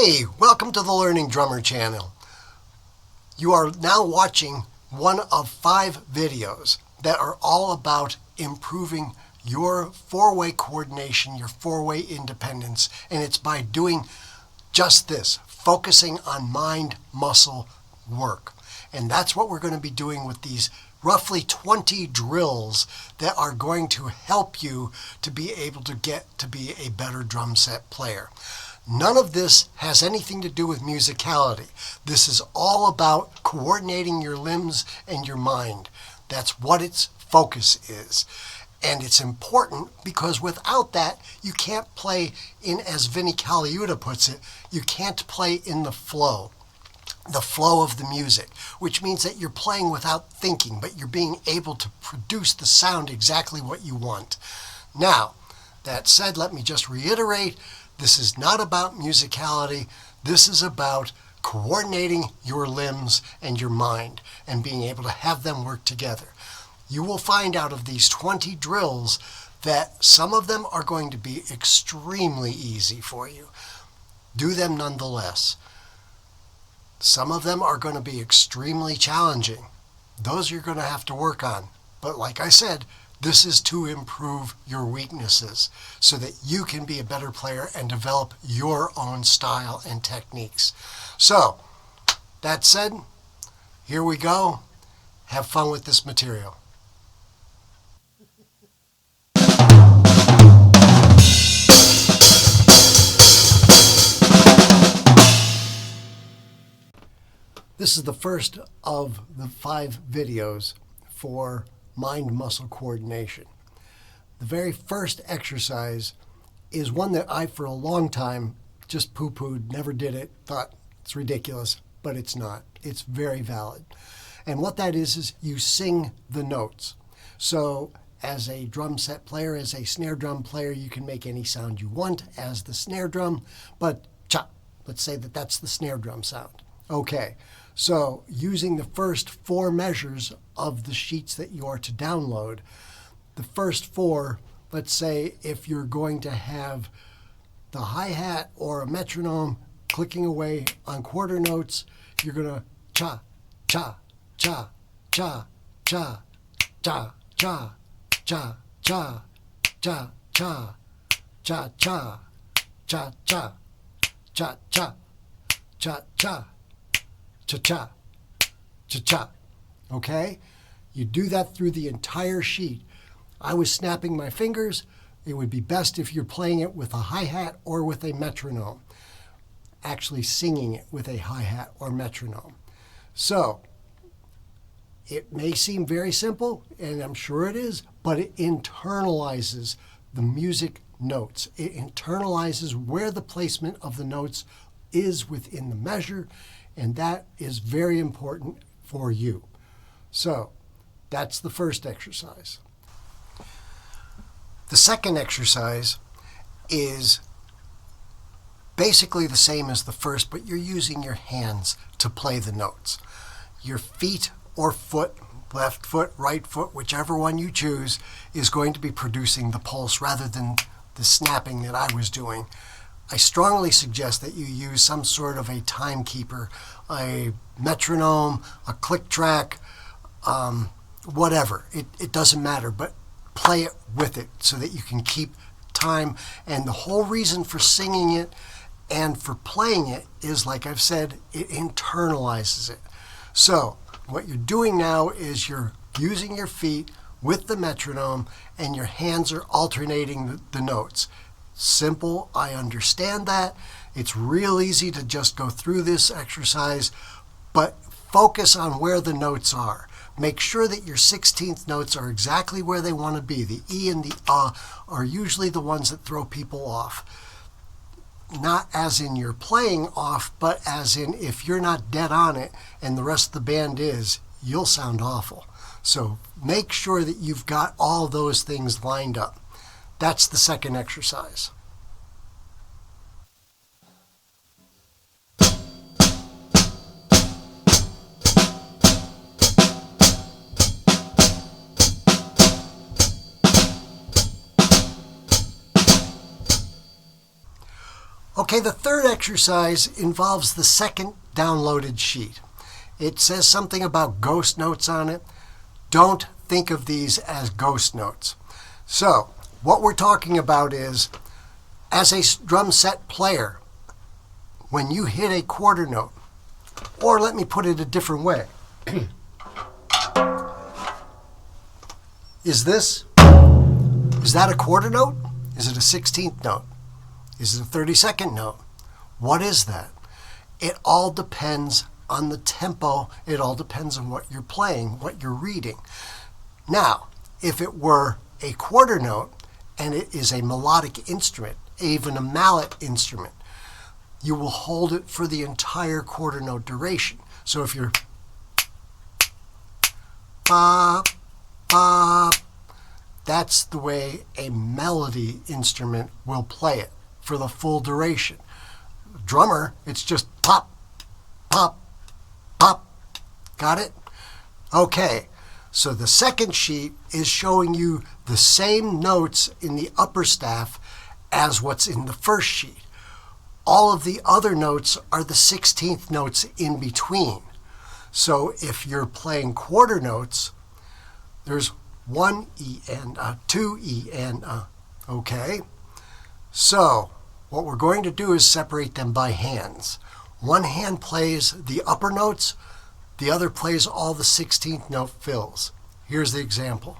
Hey, welcome to the Learning Drummer channel. You are now watching one of 5 videos that are all about improving your four-way coordination, your four-way independence, and it's by doing just this, focusing on mind-muscle work. And that's what we're going to be doing with these roughly 20 drills that are going to help you to be able to get to be a better drum set player. None of this has anything to do with musicality. This is all about coordinating your limbs and your mind. That's what its focus is. And it's important because without that, you can't play in, as Vinnie Colaiuta puts it, you can't play in the flow of the music, which means that you're playing without thinking, but you're being able to produce the sound exactly what you want. Now, that said, let me just reiterate, this is not about musicality. This is about coordinating your limbs and your mind and being able to have them work together. You will find out of these 20 drills that some of them are going to be extremely easy for you. Do them nonetheless. Some of them are going to be extremely challenging. Those you're going to have to work on. But like I said, this is to improve your weaknesses so that you can be a better player and develop your own style and techniques. So, that said, here we go. Have fun with this material. This is the first of the 5 videos for mind-muscle coordination. The very first exercise is one that I, for a long time, just poo-pooed, never did it, thought it's ridiculous, but it's not. It's very valid. And what that is you sing the notes. So as a drum set player, as a snare drum player, you can make any sound you want as the snare drum, but cha, let's say that that's the snare drum sound. Okay. So using the first 4 measures of the sheets that you are to download, the first 4, let's say if you're going to have the hi-hat or a metronome clicking away on quarter notes, you're going to cha, cha, cha, cha, cha, cha, cha, cha, cha, cha, cha, cha, cha, cha, cha, cha, cha, cha, cha. Cha-cha, cha-cha, okay? You do that through the entire sheet. I was snapping my fingers. It would be best if you're playing it with a hi-hat or with a metronome, actually singing it with a hi-hat or metronome. So, it may seem very simple, and I'm sure it is, but it internalizes the music notes. It internalizes where the placement of the notes is within the measure, and that is very important for you. So that's the first exercise. The second exercise is basically the same as the first, but you're using your hands to play the notes. Your feet or foot, left foot, right foot, whichever one you choose, is going to be producing the pulse rather than the snapping that I was doing. I strongly suggest that you use some sort of a timekeeper, a metronome, a click track, whatever. It doesn't matter, but play it with it so that you can keep time. And the whole reason for singing it and for playing it is, like I've said, it internalizes it. So what you're doing now is you're using your feet with the metronome and your hands are alternating the notes. Simple, I understand that. It's real easy to just go through this exercise, but focus on where the notes are. Make sure that your 16th notes are exactly where they want to be. The E and the are usually the ones that throw people off. Not as in you're playing off, but as in if you're not dead on it and the rest of the band is, you'll sound awful. So make sure that you've got all those things lined up. That's the second exercise. Okay, the third exercise involves the second downloaded sheet. It says something about ghost notes on it. Don't think of these as ghost notes. So, what we're talking about is, as a drum set player, when you hit a quarter note, or let me put it a different way, is that a quarter note? Is it a 16th note? Is it a 32nd note? What is that? It all depends on the tempo. It all depends on what you're playing, what you're reading. Now, if it were a quarter note and it is a melodic instrument, even a mallet instrument, you will hold it for the entire quarter note duration. So if you're ba, ba, that's the way a melody instrument will play it for the full duration. Drummer, it's just pop, pop, pop. Got it? Okay, so the second sheet is showing you the same notes in the upper staff as what's in the first sheet. All of the other notes are the 16th notes in between. So if you're playing quarter notes, there's one E and a, two E and a. Okay? So what we're going to do is separate them by hands. One hand plays the upper notes, the other plays all the 16th note fills. Here's the example.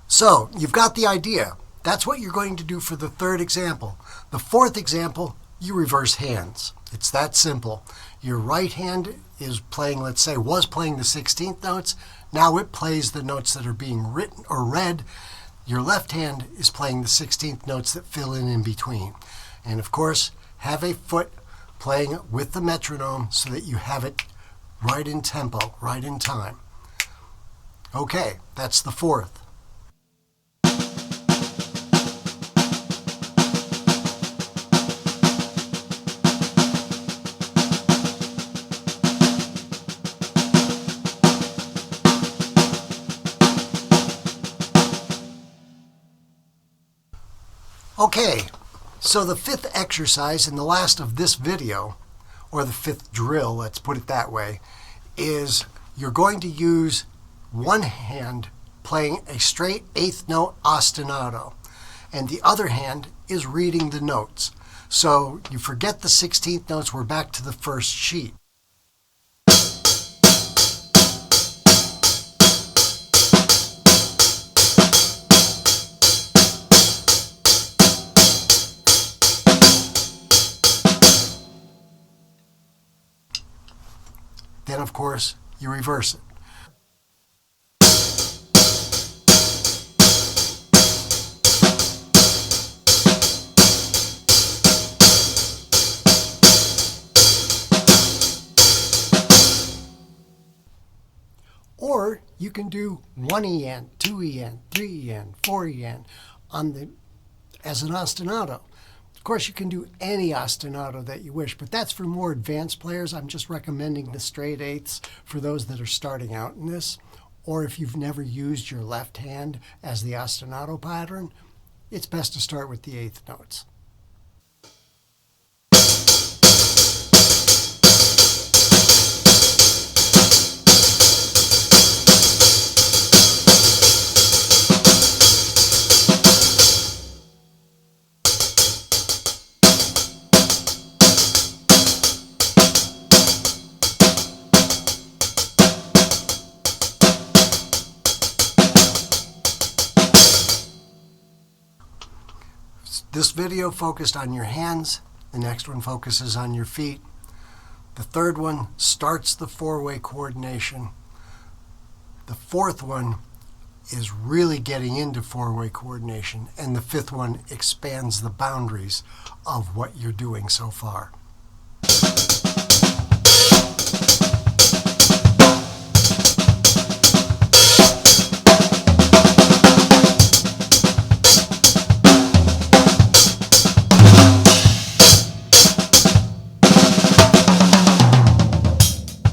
So, you've got the idea. That's what you're going to do for the third example. The fourth example, you reverse hands. It's that simple. Your right hand is playing, let's say, was playing the 16th notes. Now it plays the notes that are being written or read. Your left hand is playing the 16th notes that fill in between. And of course, have a foot playing with the metronome so that you have it right in tempo, right in time. Okay, that's the fourth. Okay, so the fifth exercise and the last of this video, or the fifth drill, let's put it that way, is you're going to use one hand playing a straight eighth note ostinato, and the other hand is reading the notes. So you forget the 16th notes, we're back to the first sheet. Then, of course, you reverse it. Or you can do 1 EN, 2 EN, 3 EN, 4 EN as an ostinato. Of course, you can do any ostinato that you wish, but that's for more advanced players. I'm just recommending the straight eighths for those that are starting out in this. Or if you've never used your left hand as the ostinato pattern, it's best to start with the eighth notes. This video focused on your hands. The next one focuses on your feet. The third one starts the four-way coordination. The fourth one is really getting into four-way coordination. And the fifth one expands the boundaries of what you're doing so far.